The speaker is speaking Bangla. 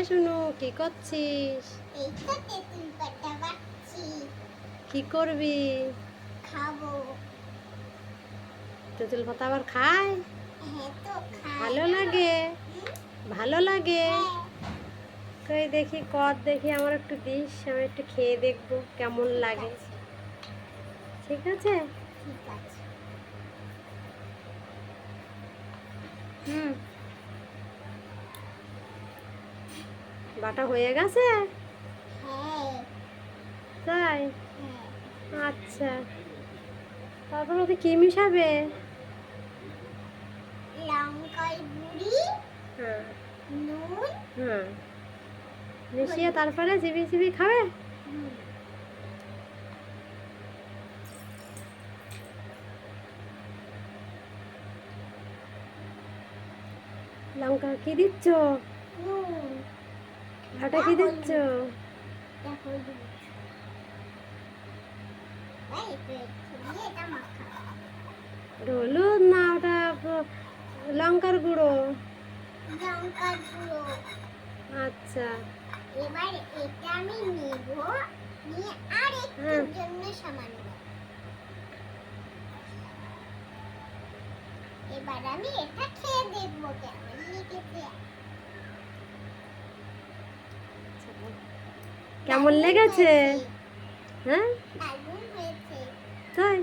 শুনু কি করছিস? এই তো তেঁতুল পাতা বাচ্ছি। কি করবি? খাবো। তেঁতুল পাতা আবার খায়? হ্যাঁ তো খাই। ভালো লাগে? হুম? ভালো লাগে? হ্যাঁ। কই দেখি কর দেখি, আমার একটু দিস, আমি একটু খেয়ে দেখবো কেমন ঠিক লাগে। আছে, ঠিক আছে। ঠিক আছে। হুম, বাটা হয়ে গেছে? হ্যাঁ, তাই? হ্যাঁ। আচ্ছা, তারপর ওতে কি মিশাবে? লঙ্কার গুঁড়ি, হ্যাঁ, নুন, হ্যাঁ, মিশিয়ে তারপরে চিবি চিবি খাবে? হুম, লঙ্কা কি দিচ্ছ? নুন, বাটা কি দিচ্ছ? এটা হলুদ। এই তো একটু দিয়ে এটা মাখা। হলুদ না, ওটা লঙ্কার গুঁড়ো। লঙ্কার গুঁড়ো। আচ্ছা। এবার এটা আমি নেব, নিয়ে আর হ্যাঁ, একটুর জন্য সামান্য। এবার আমি এটা খেয়ে দেখবো কেমন লেগেছে। কেমন লেগেছে? হ্যাঁ, দারুণ হয়েছে। তাই?